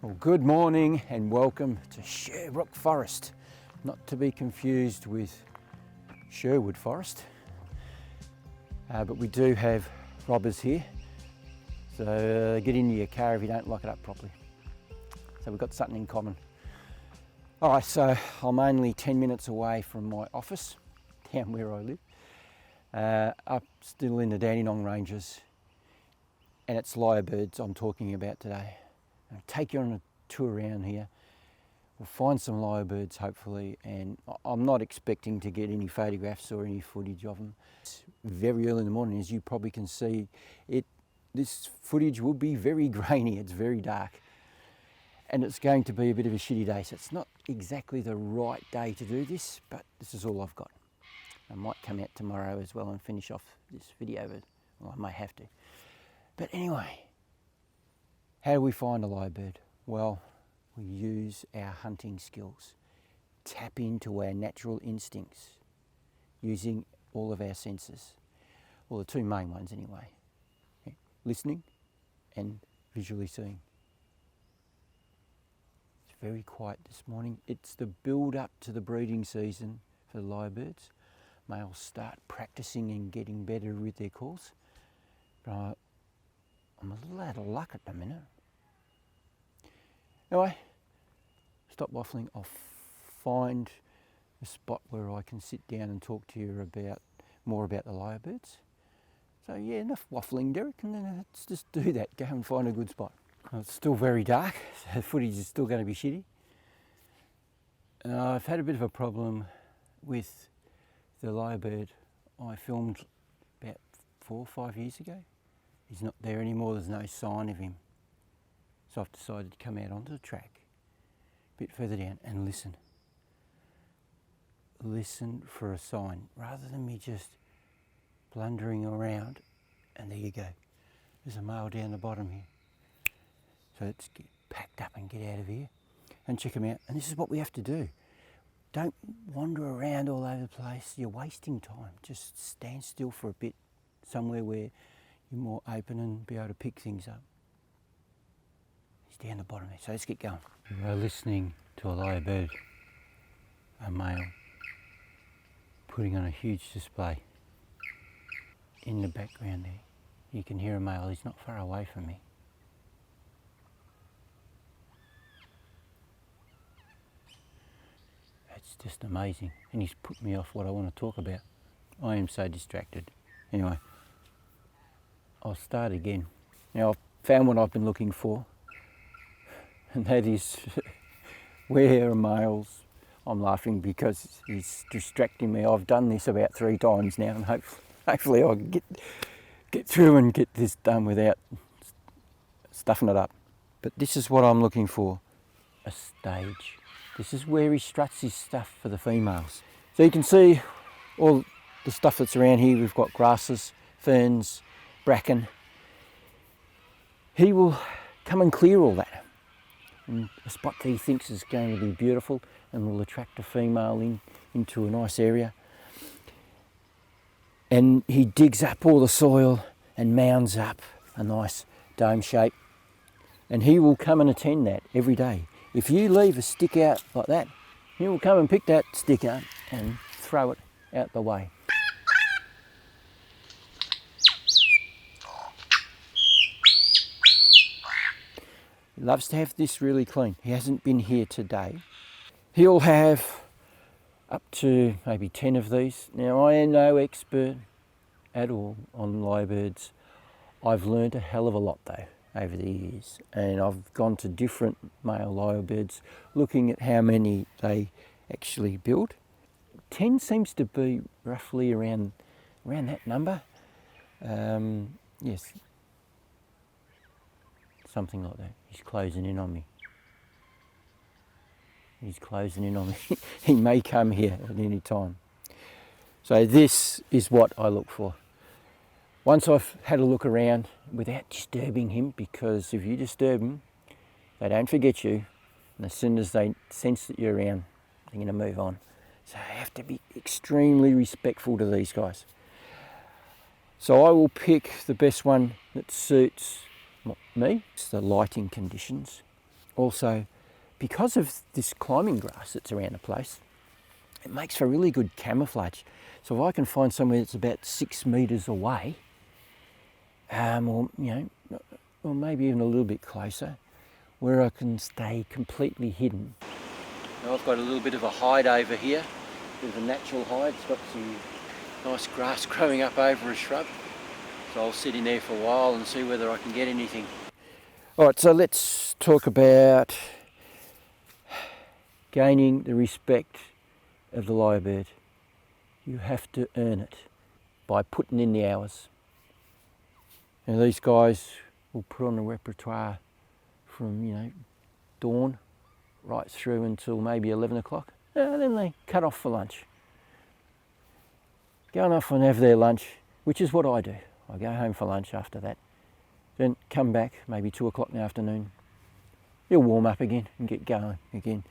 Well, good morning and welcome to Sherbrooke Forest, not to be confused with Sherwood Forest, but we do have robbers here, so get into your car if you don't lock it up properly. So we've got something in common. All right, so I'm only 10 minutes away from my office, down where I live, up still in the Dandenong Ranges, and it's Lyrebirds I'm talking about today. I'll take you on a tour around here. We'll find some lyrebirds hopefully, and I'm not expecting to get any photographs or any footage of them. It's very early in the morning, as you probably can see. This footage will be very grainy, it's very dark. And it's going to be a bit of a shitty day, so it's not exactly the right day to do this, but this is all I've got. I might come out tomorrow as well and finish off this video, but well, I may have to. But anyway, how do we find a lyrebird? Well, we use our hunting skills, tap into our natural instincts, using all of our senses. Well, the two main ones anyway, listening and visually seeing. It's very quiet this morning. It's the build up to the breeding season for the lyrebirds. Males start practicing and getting better with their calls. But I'm a little out of luck at the minute. Anyway, stop waffling. I'll find a spot where I can sit down and talk to you more about the lyrebirds. So yeah, enough waffling, Derek, and then let's just do that. Go and find a good spot. Well, it's still very dark, so the footage is still going to be shitty. I've had a bit of a problem with the lyrebird I filmed about 4 or 5 years ago. He's not there anymore, there's no sign of him. So I've decided to come out onto the track a bit further down and listen. Listen for a sign, rather than me just blundering around. And there you go, there's a male down the bottom here. So let's get packed up and get out of here and check him out. And this is what we have to do. Don't wander around all over the place, you're wasting time. Just stand still for a bit, somewhere where you're more open and be able to pick things up. He's down the bottom there, so let's get going. We're listening to a lyrebird, a male, putting on a huge display. In the background there, you can hear a male, he's not far away from me. It's just amazing, and he's put me off what I want to talk about. I am so distracted. Anyway, I'll start again. Now I've found what I've been looking for, and that is where are males. I'm laughing because he's distracting me. I've done this about 3 times now, and hopefully I'll get through and get this done without stuffing it up. But this is what I'm looking for, a stage. This is where he struts his stuff for the females. So you can see all the stuff that's around here. We've got grasses, ferns, bracken. He will come and clear all that. And a spot that he thinks is going to be beautiful and will attract a female into a nice area. And he digs up all the soil and mounds up a nice dome shape. And he will come and attend that every day. If you leave a stick out like that, he will come and pick that stick up and throw it out the way. He loves to have this really clean. He hasn't been here today. He'll have up to maybe 10 of these. Now, I am no expert at all on lyrebirds. I've learned a hell of a lot though over the years, and I've gone to different male lyrebirds looking at how many they actually build. 10 seems to be roughly around that number. Yes, something like that. He's closing in on me. He's closing in on me. He may come here at any time. So this is what I look for. Once I've had a look around without disturbing him, because if you disturb them, they don't forget you, and as soon as they sense that you're around, they're going to move on. So I have to be extremely respectful to these guys. So I will pick the best one that suits me. It's the lighting conditions. also, because of this climbing grass that's around the place, it makes for really good camouflage. So if I can find somewhere that's about 6 metres away, or maybe even a little bit closer, where I can stay completely hidden. Now I've got a little bit of a hide over here, a bit of a natural hide. It's got some nice grass growing up over a shrub. So I'll sit in there for a while and see whether I can get anything. Alright, so let's talk about gaining the respect of the lyrebird. You have to earn it by putting in the hours. Now these guys will put on a repertoire from dawn right through until maybe 11 o'clock. Then they cut off for lunch. Going off and have their lunch, which is what I do. I go home for lunch after that. Then come back, maybe 2 o'clock in the afternoon. He'll warm up again and get going again.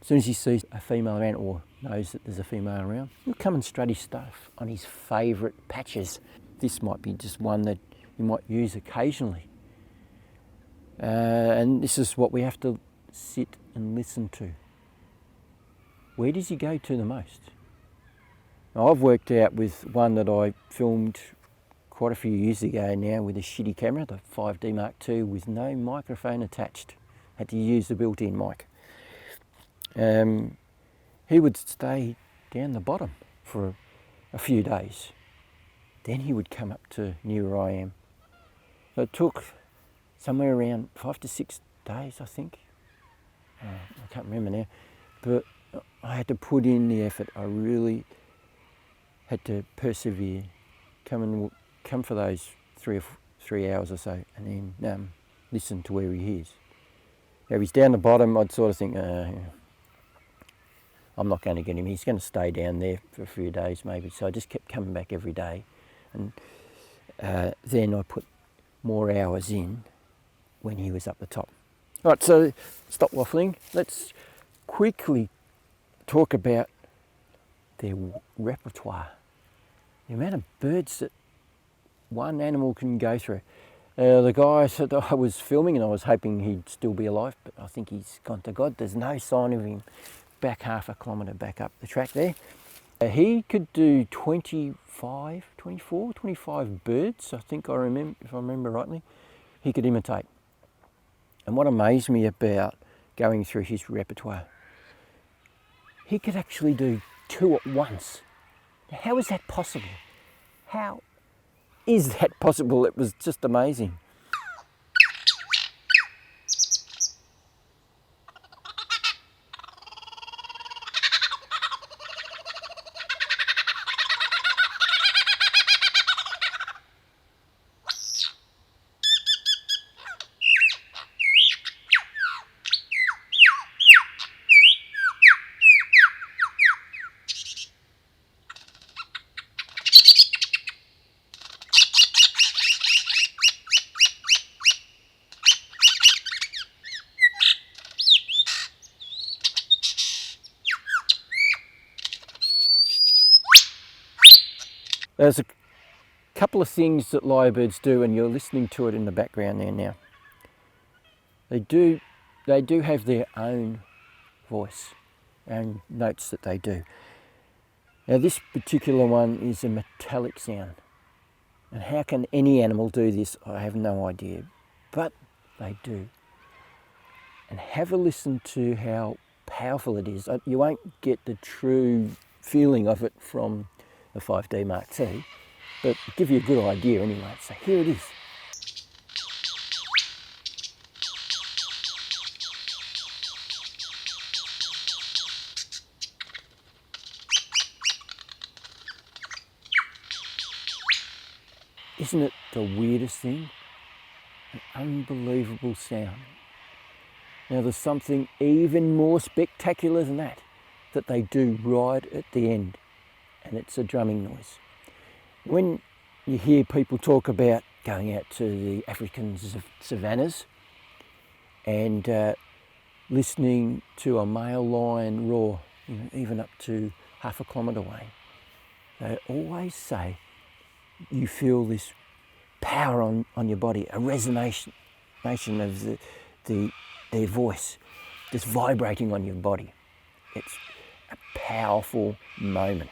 As soon as he sees a female around or knows that there's a female around, he'll come and strut his stuff on his favourite patches. This might be just one that you might use occasionally. And this is what we have to sit and listen to. Where does he go to the most? Now, I've worked out with one that I filmed quite a few years ago now with a shitty camera, the 5D Mark II, with no microphone attached. Had to use the built-in mic. He would stay down the bottom for a few days. Then he would come up to near where I am. So it took somewhere around 5 to 6 days, I think. I can't remember now. But I had to put in the effort. I really had to persevere. Come for those 3 hours or so, and then listen to where he is. Now, if he's down the bottom, I'd sort of think, I'm not going to get him. He's going to stay down there for a few days maybe. So I just kept coming back every day. And then I put more hours in when he was up the top. All right, so stop waffling. Let's quickly talk about their repertoire. The amount of birds that one animal can go through. The guy that I was filming, and I was hoping he'd still be alive, but I think he's gone to God. There's no sign of him back half a kilometre back up the track there. He could do 25 birds, I think I remember, if I remember rightly, he could imitate. And what amazed me about going through his repertoire, he could actually do 2 at once. How is that possible? How is that possible? It was just amazing. There's a couple of things that lyrebirds do, and you're listening to it in the background there now. They do have their own voice and notes that they do. Now this particular one is a metallic sound. And how can any animal do this? I have no idea, but they do. And have a listen to how powerful it is. You won't get the true feeling of it from the 5D Mark II, but give you a good idea anyway. So here it is. Isn't it the weirdest thing? An unbelievable sound. Now there's something even more spectacular than that they do right at the end. And it's a drumming noise. When you hear people talk about going out to the African savannas and listening to a male lion roar, even up to half a kilometre away, they always say you feel this power on your body, a resonation of their voice just vibrating on your body. It's a powerful moment.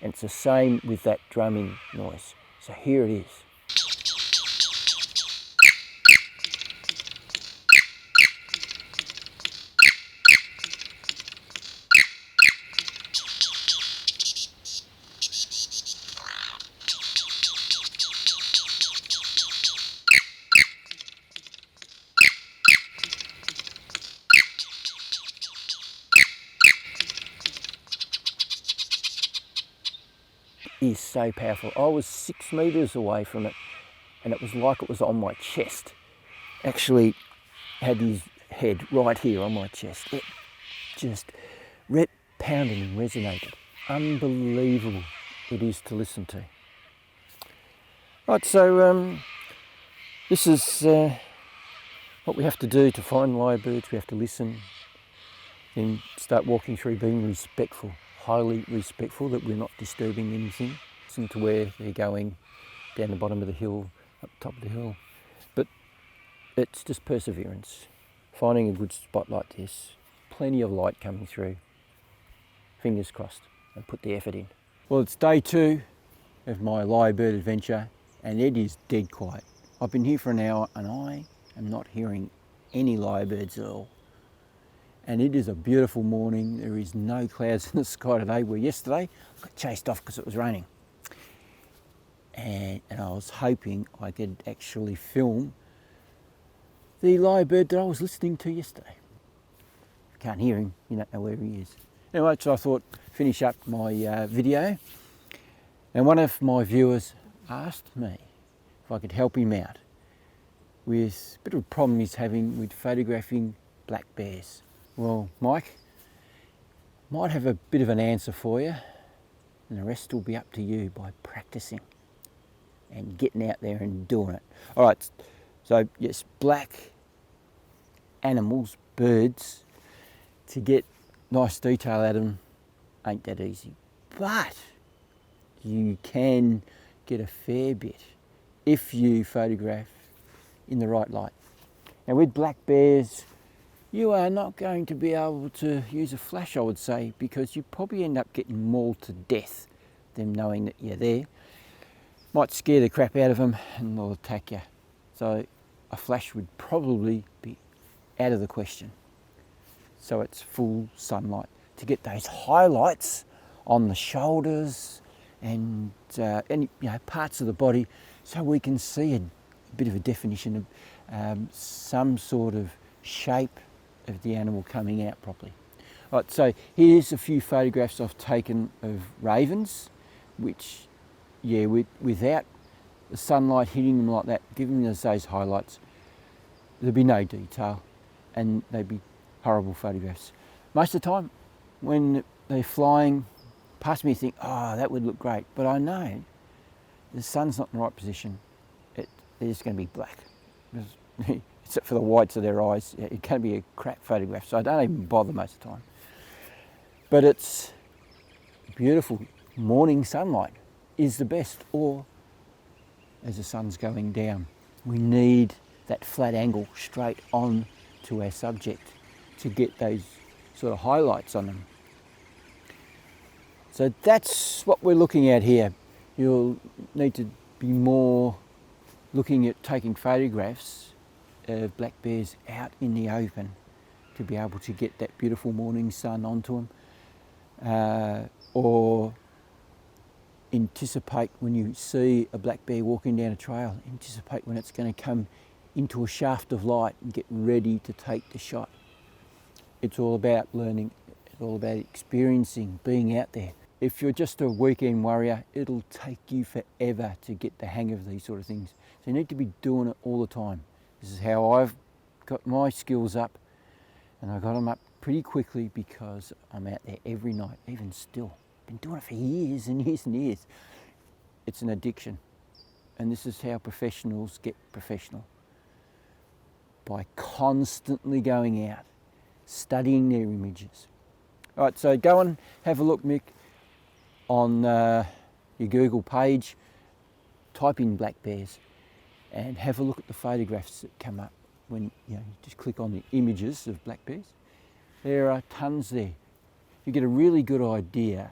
And it's the same with that drumming noise. So here it is. Is so powerful. I was 6 metres away from it and it was like it was on my chest. Actually had his head right here on my chest. It just pounded and resonated. Unbelievable it is to listen to. Right, so this is what we have to do to find lyrebirds. We have to listen and start walking through, being respectful. Highly respectful, that we're not disturbing anything. Listen to where they're going, down the bottom of the hill, up top of the hill. But it's just perseverance. Finding a good spot like this, plenty of light coming through. Fingers crossed, and put the effort in. Well, it's day 2 of my lyrebird adventure and it is dead quiet. I've been here for an hour and I am not hearing any lyrebirds at all. And it is a beautiful morning. There is no clouds in the sky today, where yesterday I got chased off because it was raining. And I was hoping I could actually film the lyrebird that I was listening to yesterday. If you can't hear him, you don't know where he is. Anyway, so I thought finish up my video. And one of my viewers asked me if I could help him out with a bit of a problem he's having with photographing black bears. Well, Mike, might have a bit of an answer for you, and the rest will be up to you by practicing and getting out there and doing it. All right, so yes, black animals, birds, to get nice detail out of them ain't that easy. But you can get a fair bit if you photograph in the right light. Now with black bears, you are not going to be able to use a flash, I would say, because you probably end up getting mauled to death, them knowing that you're there. Might scare the crap out of them and they'll attack you. So a flash would probably be out of the question. So it's full sunlight to get those highlights on the shoulders and parts of the body, so we can see a bit of a definition of some sort of shape of the animal coming out properly. Right, so here's a few photographs I've taken of ravens, which, yeah, without the sunlight hitting them like that, giving us those highlights, there'd be no detail and they'd be horrible photographs. Most of the time, when they're flying past me, you think, oh, that would look great. But I know the sun's not in the right position. They're just going to be black. Except for the whites of their eyes, it can be a crap photograph, so I don't even bother most of the time. But it's beautiful. Morning sunlight is the best, or as the sun's going down. We need that flat angle straight on to our subject to get those sort of highlights on them. So that's what we're looking at here. You'll need to be more looking at taking photographs of black bears out in the open to be able to get that beautiful morning sun onto them, or anticipate when you see a black bear walking down a trail, anticipate when it's going to come into a shaft of light and get ready to take the shot. It's all about learning, it's all about experiencing, being out there. If you're just a weekend warrior, it'll take you forever to get the hang of these sort of things. So you need to be doing it all the time. This is how I've got my skills up, and I got them up pretty quickly because I'm out there every night, even still. Been doing it for years and years and years. It's an addiction, and this is how professionals get professional. By constantly going out, studying their images. All right, so go and have a look, Mick, on your Google page, type in black bears and have a look at the photographs that come up. when you just click on the images of black bears. There are tons there. You get a really good idea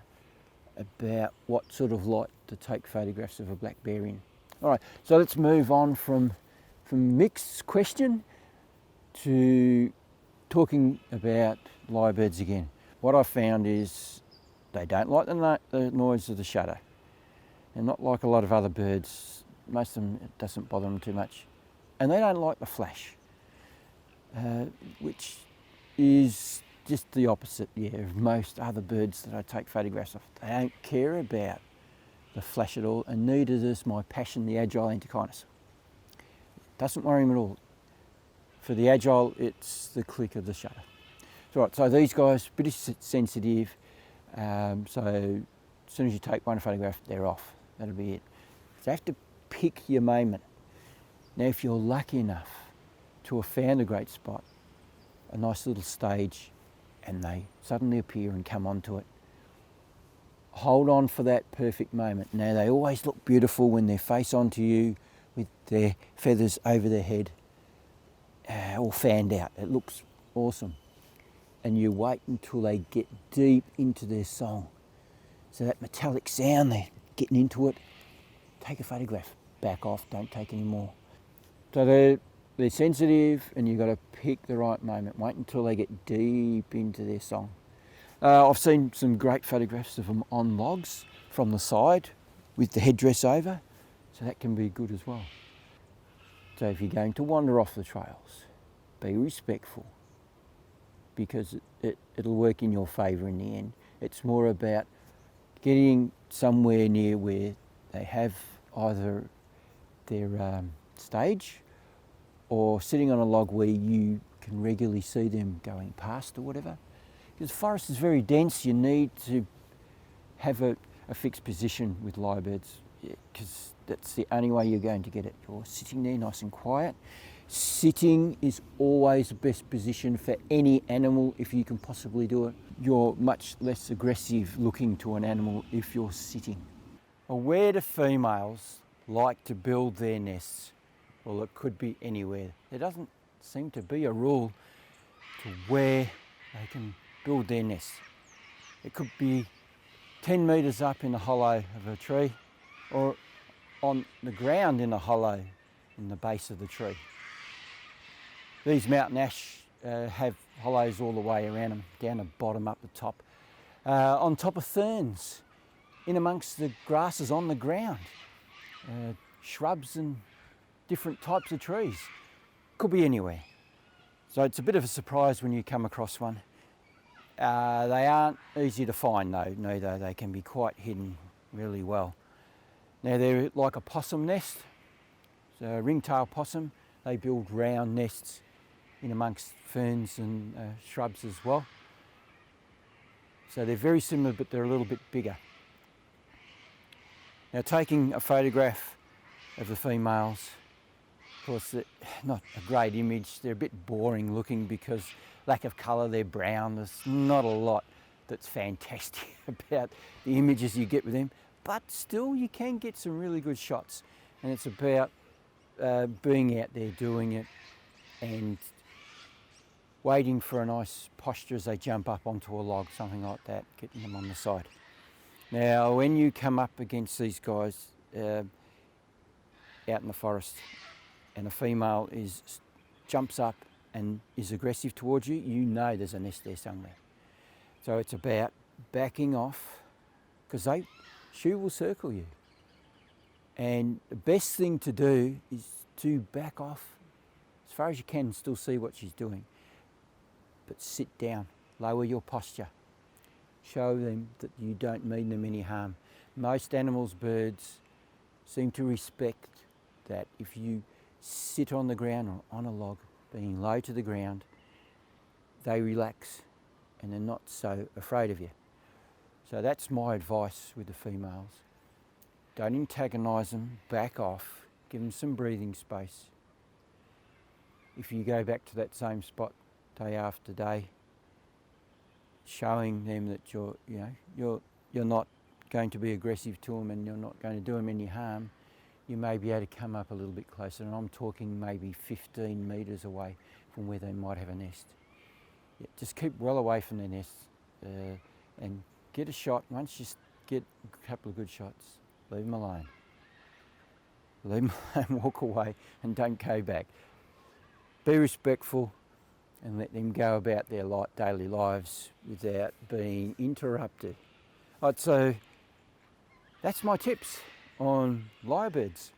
about what sort of light to take photographs of a black bear in. All right, so let's move on from Mick's question to talking about lyrebirds again. What I found is they don't like the noise of the shutter. And not like a lot of other birds, most of them, it doesn't bother them too much. And they don't like the flash, which is just the opposite, of most other birds that I take photographs of. They don't care about the flash at all, and neither does my passion, the agile antechinus. Doesn't worry him at all. For the agile, it's the click of the shutter. Right, so these guys, pretty sensitive, so as soon as you take one photograph, they're off. That'll be it. So you have to pick your moment. Now, if you're lucky enough to have found a great spot, a nice little stage, and they suddenly appear and come onto it, hold on for that perfect moment. Now, they always look beautiful when they're face onto you with their feathers over their head, all fanned out. It looks awesome. And you wait until they get deep into their song. So that metallic sound, they're getting into it, take a photograph, back off, don't take any more. So they're sensitive, and you've got to pick the right moment. Wait until they get deep into their song. I've seen some great photographs of them on logs from the side with the headdress over, so that can be good as well. So if you're going to wander off the trails, be respectful, because it'll work in your favour in the end. It's more about getting somewhere near where they have either their stage or sitting on a log where you can regularly see them going past or whatever. Because the forest is very dense, you need to have a fixed position with lyrebirds, because that's the only way you're going to get it. You're sitting there nice and quiet. Sitting is always the best position for any animal if you can possibly do it. You're much less aggressive looking to an animal if you're sitting. Well, where do females like to build their nests? Well, it could be anywhere. There doesn't seem to be a rule to where they can build their nests. It could be 10 metres up in the hollow of a tree, or on the ground in a hollow in the base of the tree. These mountain ash have hollows all the way around them, down the bottom, up the top. On top of ferns, in amongst the grasses on the ground, shrubs and different types of trees. Could be anywhere. So it's a bit of a surprise when you come across one. They aren't easy to find though, neither. They can be quite hidden really well. Now they're like a possum nest, so a ringtail possum. They build round nests in amongst ferns and shrubs as well. So they're very similar, but they're a little bit bigger. Now, taking a photograph of the females, of course, they're not a great image. They're a bit boring looking because lack of colour, they're brown. There's not a lot that's fantastic about the images you get with them, but still you can get some really good shots. And it's about being out there doing it and waiting for a nice posture as they jump up onto a log, something like that, getting them on the side. Now, when you come up against these guys out in the forest and a female jumps up and is aggressive towards you, you know there's a nest there somewhere. So it's about backing off, because she will circle you. And the best thing to do is to back off as far as you can and still see what she's doing. But sit down, lower your posture. Show them that you don't mean them any harm. Most animals, birds, seem to respect that. If you sit on the ground or on a log, being low to the ground, they relax and they're not so afraid of you. So that's my advice with the females. Don't antagonise them, back off, give them some breathing space. If you go back to that same spot day after day, showing them that you're not going to be aggressive to them and you're not going to do them any harm, you may be able to come up a little bit closer, and I'm talking maybe 15 metres away from where they might have a nest. Yeah, just keep well away from their nests and get a shot. Once you get a couple of good shots, leave them alone. Leave them alone, walk away and don't go back. Be respectful and let them go about their daily lives without being interrupted. Right, so that's my tips on lyrebirds,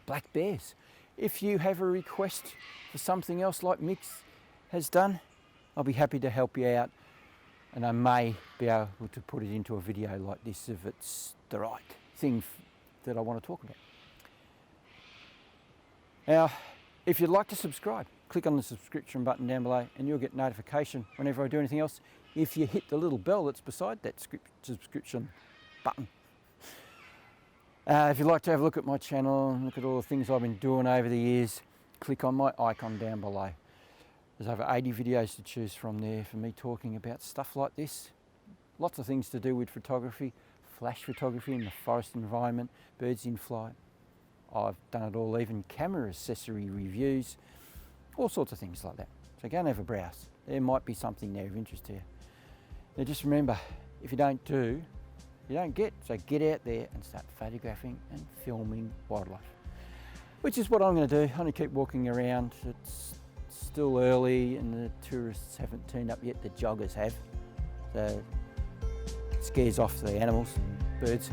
black bears. If you have a request for something else like Mix has done, I'll be happy to help you out, and I may be able to put it into a video like this if it's the right thing that I want to talk about. Now, if you'd like to subscribe, click on the subscription button down below and you'll get notification whenever I do anything else. If you hit the little bell that's beside that subscription button. If you'd like to have a look at my channel and look at all the things I've been doing over the years, click on my icon down below. There's over 80 videos to choose from there for me talking about stuff like this. Lots of things to do with photography, flash photography in the forest environment, birds in flight. I've done it all, even camera accessory reviews, all sorts of things like that. So go and have a browse. There might be something there of interest to you. Now just remember, if you don't do, you don't get. So get out there and start photographing and filming wildlife. Which is what I'm going to do. I'm going to keep walking around. It's still early and the tourists haven't turned up yet. The joggers have. So it scares off the animals and birds.